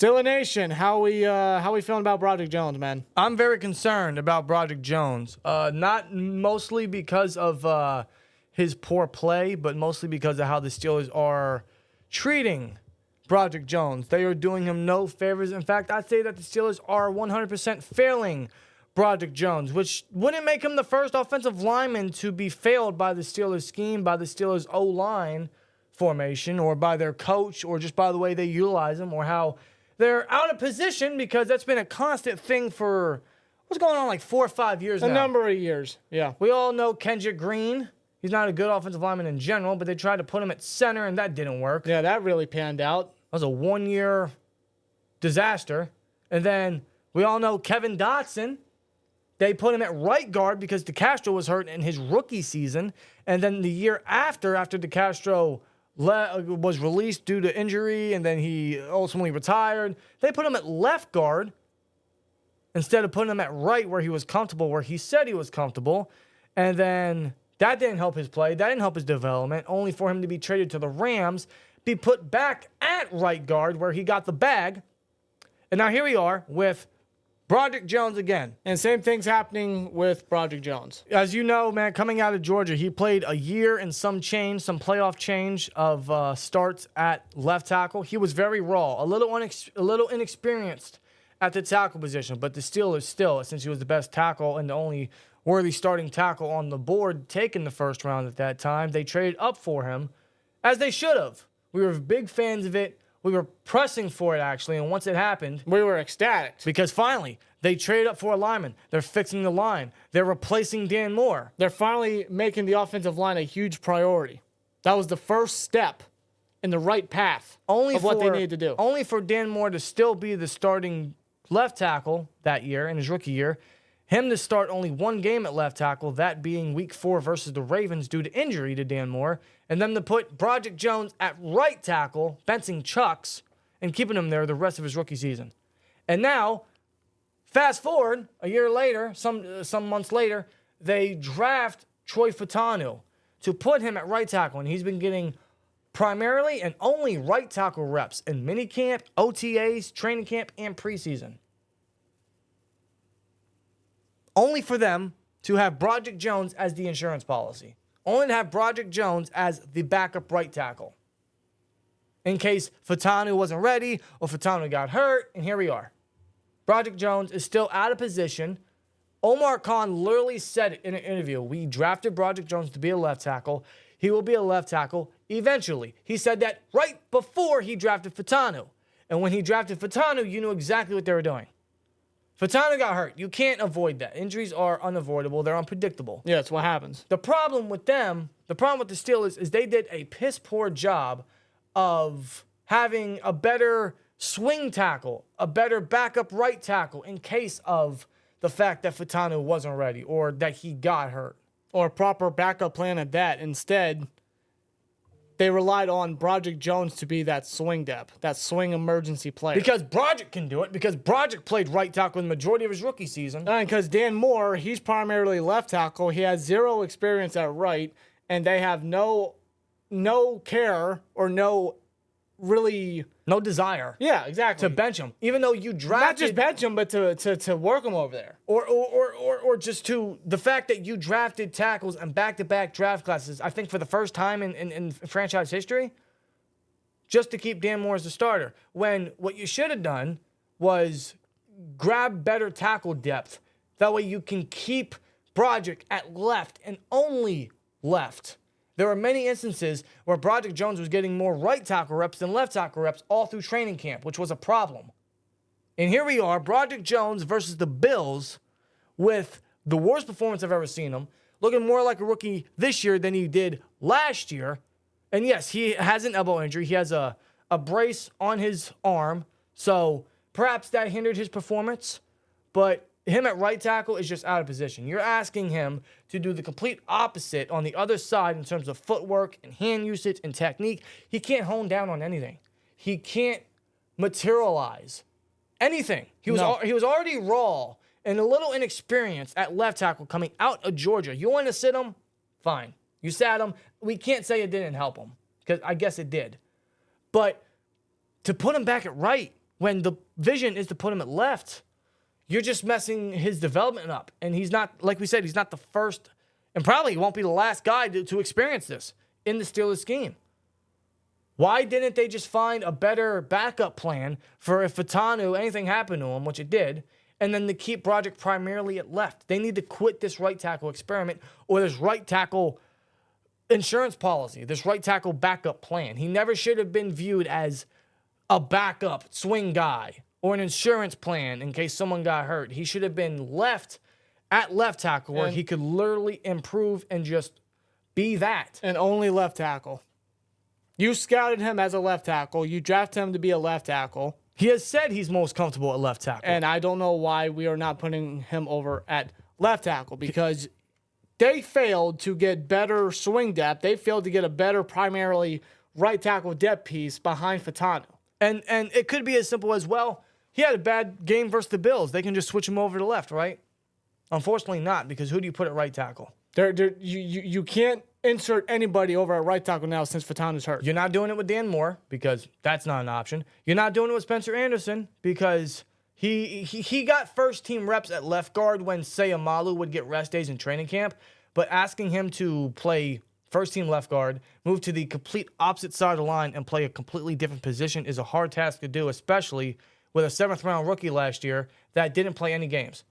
Steelers Nation, how we feeling about Broderick Jones, man? I'm very concerned about Broderick Jones. Not mostly because of his poor play, but mostly because of how the Steelers are treating Broderick Jones. They are doing him no favors. In fact, I'd say that the Steelers are 100% failing Broderick Jones, which wouldn't make him the first offensive lineman to be failed by the Steelers scheme, by the Steelers O-line formation, or by their coach, or just by the way they utilize him, or how they're out of position, because that's been a constant thing for, what's going on, like 4 or 5 years now? A number of years, yeah. We all know Kendrick Green. He's not a good offensive lineman in general, but they tried to put him at center, and that didn't work. Yeah, that really panned out. That was a 1-year disaster. And then we all know Kevin Dotson. They put him at right guard because DeCastro was hurt in his rookie season. And then the year after DeCastro was released due to injury, and then he ultimately retired, they put him at left guard instead of putting him at right where he was comfortable, where he said he was comfortable. And then that didn't help his play. That didn't help his development, only for him to be traded to the Rams, be put back at right guard where he got the bag. And now here we are with Broderick Jones again. And same thing's happening with Broderick Jones. As you know, man, coming out of Georgia, he played a year and some playoff change of starts at left tackle. He was very raw, a little inexperienced at the tackle position. But the Steelers still, since he was the best tackle and the only worthy starting tackle on the board taken the first round at that time, they traded up for him, as they should have. We were big fans of it. We were pressing for it, actually, and once it happened, we were ecstatic. Because finally, they traded up for a lineman. They're fixing the line. They're replacing Dan Moore. They're finally making the offensive line a huge priority. That was the first step in the right path of what they needed to do. Only for Dan Moore to still be the starting left tackle that year, in his rookie year, him to start only one game at left tackle, that being week 4 versus the Ravens due to injury to Dan Moore, and then to put Broderick Jones at right tackle, benching Chucks, and keeping him there the rest of his rookie season. And now, fast forward a year later, some months later, they draft Troy Fautanu to put him at right tackle, and he's been getting primarily and only right tackle reps in minicamp, OTAs, training camp, and preseason. Only for them to have Broderick Jones as the insurance policy. Only to have Broderick Jones as the backup right tackle. In case Fautanu wasn't ready or Fautanu got hurt, and here we are. Broderick Jones is still out of position. Omar Khan literally said it in an interview. We drafted Broderick Jones to be a left tackle. He will be a left tackle eventually. He said that right before he drafted Fautanu. And when he drafted Fautanu, you knew exactly what they were doing. Fautanu got hurt. You can't avoid that. Injuries are unavoidable. They're unpredictable. Yeah, that's what happens. The problem with them, the problem with the Steelers, is they did a piss-poor job of having a better swing tackle, a better backup right tackle in case of the fact that Fautanu wasn't ready or that he got hurt. Or a proper backup plan at that. Instead, they relied on Broderick Jones to be that swing depth, that swing emergency player. Because Broderick can do it, because Broderick played right tackle in the majority of his rookie season. And because Dan Moore, he's primarily left tackle. He has zero experience at right, and they have no care or no desire. Yeah, exactly. To bench him, even though you drafted. Not just bench him, but to work him over there. Or just to the fact that you drafted tackles in back-to-back draft classes, I think for the first time in franchise history, just to keep Dan Moore as the starter. When what you should have done was grab better tackle depth. That way you can keep Broderick at left and only left. There were many instances where Broderick Jones was getting more right tackle reps than left tackle reps all through training camp, which was a problem. And here we are, Broderick Jones versus the Bills with the worst performance I've ever seen him, looking more like a rookie this year than he did last year. And yes, he has an elbow injury. He has a brace on his arm, so perhaps that hindered his performance. But him at right tackle is just out of position. You're asking him to do the complete opposite on the other side in terms of footwork and hand usage and technique. He can't hone down on anything. He can't materialize anything. He was already raw and a little inexperienced at left tackle coming out of Georgia. You want to sit him? Fine. You sat him. We can't say it didn't help him, because I guess it did. But to put him back at right when the vision is to put him at left. You're just messing his development up. And he's not, like we said, he's not the first, and probably he won't be the last guy to experience this in the Steelers scheme. Why didn't they just find a better backup plan for if Fitanu, anything happened to him, which it did, and then to keep Broderick primarily at left? They need to quit this right tackle experiment or this right tackle insurance policy, this right tackle backup plan. He never should have been viewed as a backup swing guy or an insurance plan in case someone got hurt. He should have been left at left tackle where he could literally improve and just be that. And only left tackle. You scouted him as a left tackle. You drafted him to be a left tackle. He has said he's most comfortable at left tackle. And I don't know why we are not putting him over at left tackle, because they failed to get better swing depth. They failed to get a better primarily right tackle depth piece behind Fitanu. And it could be as simple as, well, he had a bad game versus the Bills. They can just switch him over to left, right? Unfortunately not, because who do you put at right tackle? You can't insert anybody over at right tackle now since Fitanu's hurt. You're not doing it with Dan Moore because that's not an option. You're not doing it with Spencer Anderson because he got first-team reps at left guard when Sayamalu would get rest days in training camp, but asking him to play first-team left guard, move to the complete opposite side of the line, and play a completely different position is a hard task to do, especially with a 7th-round rookie last year that didn't play any games.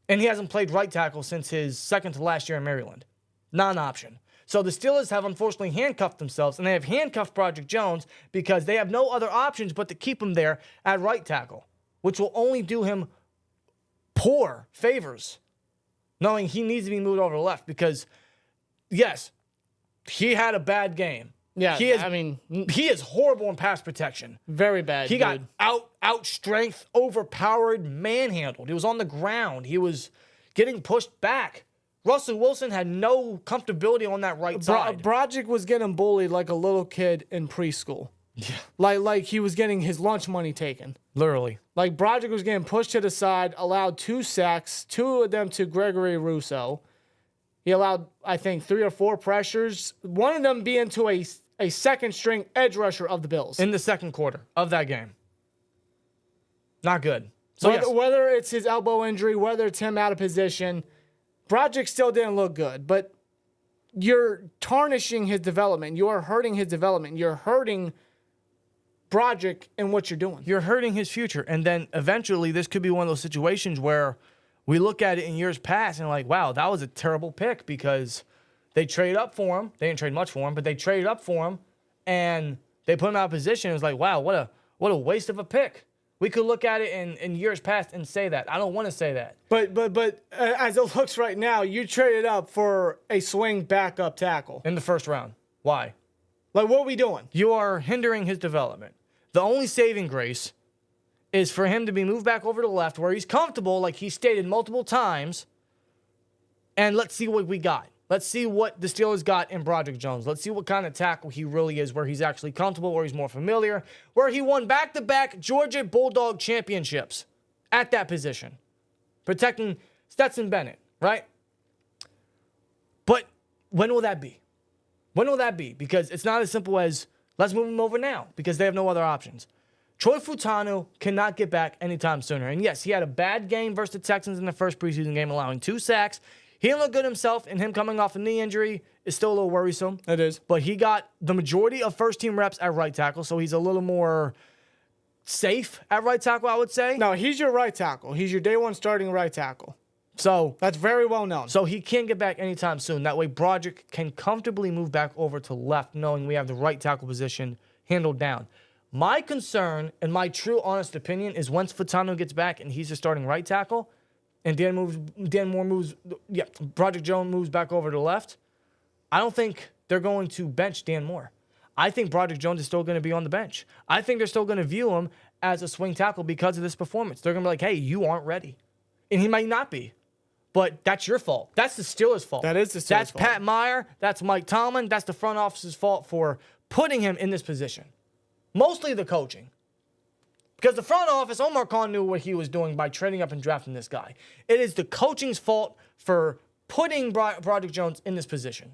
And he hasn't played right tackle since his second to last year in Maryland. Not an option. So the Steelers have unfortunately handcuffed themselves, and they have handcuffed Broderick Jones because they have no other options but to keep him there at right tackle, which will only do him poor favors, knowing he needs to be moved over to left because, yes, he had a bad game. Yeah, he is horrible in pass protection. Very bad. He got out strength, overpowered, manhandled. He was on the ground. He was getting pushed back. Russell Wilson had no comfortability on that right side. Broderick was getting bullied like a little kid in preschool. Yeah. Like he was getting his lunch money taken. Literally. Like Broderick was getting pushed to the side, allowed 2 sacks, 2 of them to Gregory Rousseau. He allowed, I think, 3 or 4 pressures, one of them being to a second-string edge rusher of the Bills. In the second quarter of that game. Not good. So whether it's his elbow injury, whether it's him out of position, Broderick still didn't look good. But you're tarnishing his development. You're hurting his development. You're hurting Broderick in what you're doing. You're hurting his future. And then eventually this could be one of those situations where we look at it in years past and like, wow, that was a terrible pick because they traded up for him. They didn't trade much for him, but they traded up for him and they put him out of position. It was like, wow, what a waste of a pick. We could look at it in years past and say that. I don't want to say that. But as it looks right now, you traded up for a swing backup tackle. In the first round. Why? Like, what are we doing? You are hindering his development. The only saving grace is for him to be moved back over to the left where he's comfortable, like he stated multiple times, and let's see what we got. Let's see what the Steelers got in Broderick Jones. Let's see what kind of tackle he really is, where he's actually comfortable, where he's more familiar, where he won back-to-back Georgia Bulldog championships at that position, protecting Stetson Bennett, right? But when will that be? When will that be? Because it's not as simple as, let's move him over now, because they have no other options. Troy Fitanu cannot get back anytime sooner. And yes, he had a bad game versus the Texans in the first preseason game, allowing 2 sacks. He didn't look good himself, and him coming off a knee injury is still a little worrisome. It is. But he got the majority of first-team reps at right tackle, so he's a little more safe at right tackle, I would say. No, he's your right tackle. He's your day one starting right tackle. So that's very well known. So he can't get back anytime soon. That way, Broderick can comfortably move back over to left, knowing we have the right tackle position handled down. My concern and my true honest opinion is once Fitanu gets back and he's the starting right tackle, and Broderick Jones moves back over to the left, I don't think they're going to bench Dan Moore. I think Broderick Jones is still going to be on the bench. I think they're still going to view him as a swing tackle because of this performance. They're going to be like, hey, you aren't ready. And he might not be. But that's your fault. That's the Steelers' fault. That is the Steelers' fault. That's fault. Pat Meyer. That's Mike Tomlin. That's the front office's fault for putting him in this position. Mostly the coaching. Because the front office, Omar Khan knew what he was doing by trading up and drafting this guy. It is the coaching's fault for putting Broderick Jones in this position.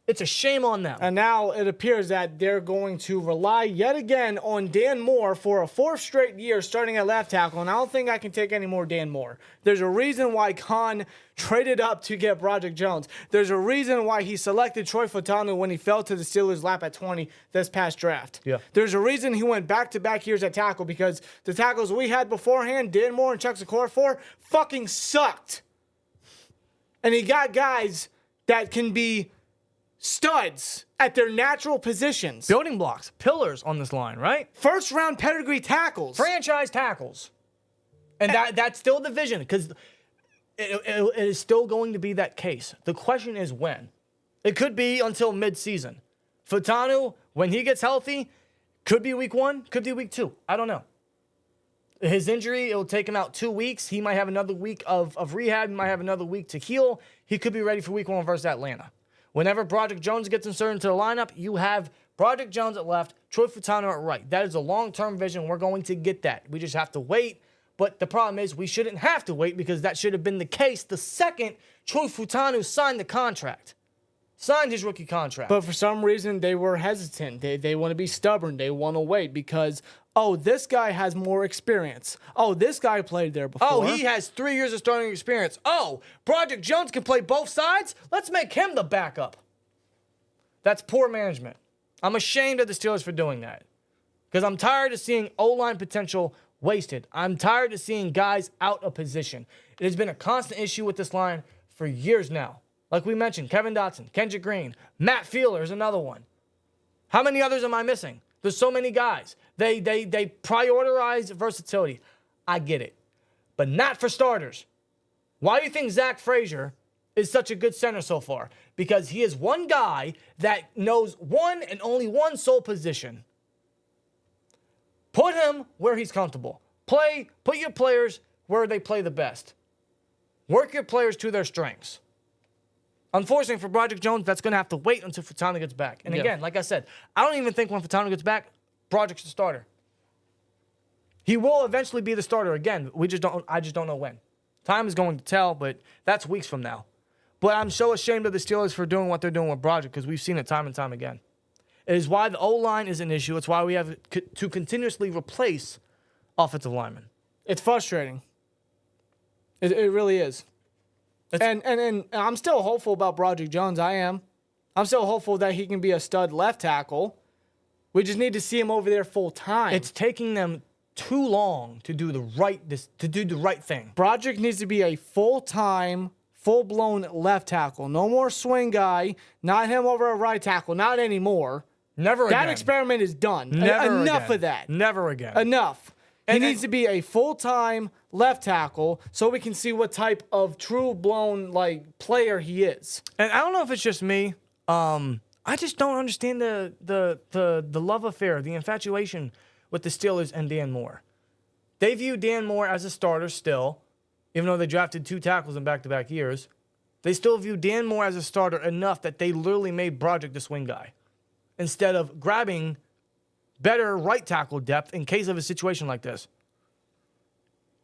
It's a shame on them. And now it appears that they're going to rely yet again on Dan Moore for a 4th straight year starting at left tackle. And I don't think I can take any more Dan Moore. There's a reason why Khan traded up to get Broderick Jones. There's a reason why he selected Troy Fautanu when he fell to the Steelers' lap at 20 this past draft. Yeah. There's a reason he went back-to-back years at tackle, because the tackles we had beforehand, Dan Moore and Chuck Okorafor, fucking sucked. And he got guys that can be studs at their natural positions. Building blocks, pillars on this line, right? First-round pedigree tackles. Franchise tackles. And that's still the vision, because it is still going to be that case. The question is when. It could be until mid-season. Fautanu, when he gets healthy, could be week 1, could be week 2. I don't know. His injury, it will take him out 2 weeks. He might have another week of rehab. He might have another week to heal. He could be ready for week 1 versus Atlanta. Whenever Broderick Jones gets inserted into the lineup, you have Broderick Jones at left, Troy Fautanu at right. That is a long-term vision. We're going to get that. We just have to wait. But the problem is we shouldn't have to wait, because that should have been the case the second Troy Fautanu signed the contract. Signed his rookie contract. But for some reason, they were hesitant. They want to be stubborn. They want to wait because, oh, this guy has more experience. Oh, this guy played there before. Oh, he has 3 years of starting experience. Oh, Broderick Jones can play both sides? Let's make him the backup. That's poor management. I'm ashamed of the Steelers for doing that, because I'm tired of seeing O-line potential wasted. I'm tired of seeing guys out of position. It has been a constant issue with this line for years now. Like we mentioned, Kevin Dotson, Kendrick Green, Matt Fielder is another one. How many others am I missing? There's so many guys. They prioritize versatility. I get it. But not for starters. Why do you think Zach Frazier is such a good center so far? Because he is one guy that knows one and only one sole position. Put him where he's comfortable. Put your players where they play the best. Work your players to their strengths. Unfortunately for Broderick Jones, that's going to have to wait until Fautanu gets back. And again, like I said, I don't even think when Fautanu gets back, Broderick's the starter. He will eventually be the starter again. I just don't know when. Time is going to tell, but that's weeks from now. But I'm so ashamed of the Steelers for doing what they're doing with Broderick, because we've seen it time and time again. It is why the O-line is an issue. It's why we have to continuously replace offensive linemen. It's frustrating. It really is. And I'm still hopeful about Broderick Jones. I am. I'm still hopeful that he can be a stud left tackle. We just need to see him over there full time. It's taking them too long to do the right thing. Broderick needs to be a full-time, full-blown left tackle. No more swing guy. Not him over a right tackle. Not anymore. Never again. That experiment is done. Never Enough again. of that. Never again. Enough. He needs to be a full-time left tackle so we can see what type of true-blown player he is. And I don't know if it's just me. I just don't understand the love affair, the infatuation with the Steelers and Dan Moore. They view Dan Moore as a starter still, even though they drafted 2 tackles in back-to-back years. They still view Dan Moore as a starter enough that they literally made Broderick the swing guy instead of grabbing better right tackle depth in case of a situation like this.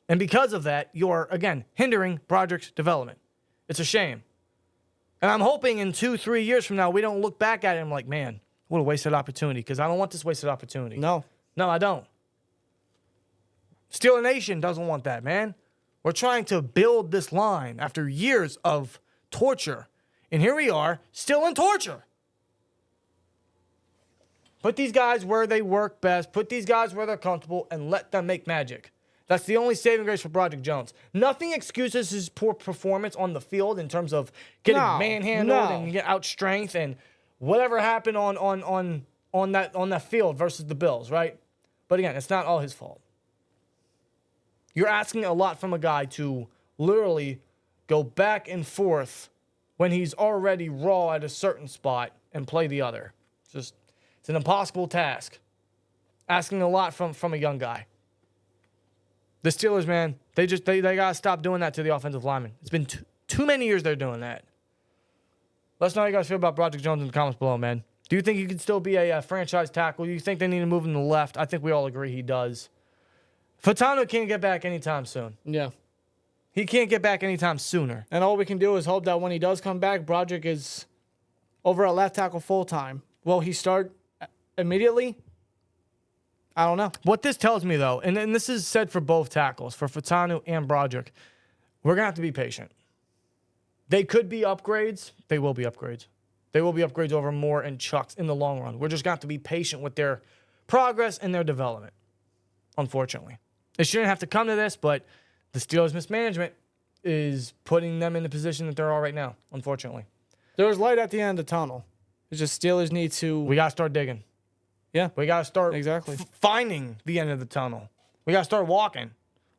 And because of that, you're, again, hindering Broderick's development. It's a shame. And I'm hoping in 2-3 years from now, we don't look back at him like, man, what a wasted opportunity, because I don't want this wasted opportunity. No, I don't. Steelers Nation doesn't want that, man. We're trying to build this line after years of torture. And here we are, still in torture. Put these guys where they work best. Put these guys where they're comfortable and let them make magic. That's the only saving grace for Broderick Jones. Nothing excuses his poor performance on the field in terms of getting manhandled and get out strength and whatever happened on that field versus the Bills, right? But again, it's not all his fault. You're asking a lot from a guy to literally go back and forth when he's already raw at a certain spot and play the other. It's an impossible task. Asking a lot from a young guy. The Steelers, man, they got to stop doing that to the offensive linemen. It's been too many years they're doing that. Let us know how you guys feel about Broderick Jones in the comments below, man. Do you think he can still be a franchise tackle? Do you think they need to move him to the left? I think we all agree he does. Fautanu can't get back anytime soon. Yeah. He can't get back anytime sooner. And all we can do is hope that when he does come back, Broderick is over at left tackle full-time. Will he start immediately? I don't know. What this tells me, though, and this is said for both tackles, for Fatanu and Broderick, we're going to have to be patient. They could be upgrades. They will be upgrades. They will be upgrades over Moore and Chucks in the long run. We're just going to have to be patient with their progress and their development, unfortunately. It shouldn't have to come to this, but the Steelers' mismanagement is putting them in the position that they're all right now, unfortunately. There's light at the end of the tunnel. It's just Steelers need to... We got to start digging. Yeah. We got to start exactly finding the end of the tunnel. We got to start walking.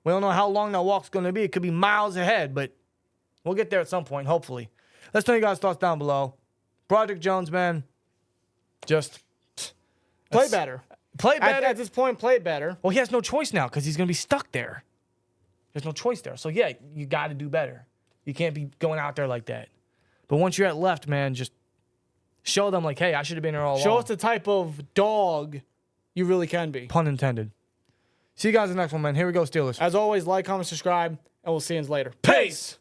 We don't know how long that walk's going to be. It could be miles ahead, but we'll get there at some point, hopefully. Let's know your guys' thoughts down below. Broderick Jones, man, just... Play better. Play better. At this point, play better. Well, he has no choice now because he's going to be stuck there. There's no choice there. So, yeah, you got to do better. You can't be going out there like that. But once you're at left, man, just show them, like, hey, I should have been here all along. Show us the type of dog you really can be. Pun intended. See you guys in the next one, man. Here we go, Steelers. As always, like, comment, subscribe, and we'll see you later. Peace!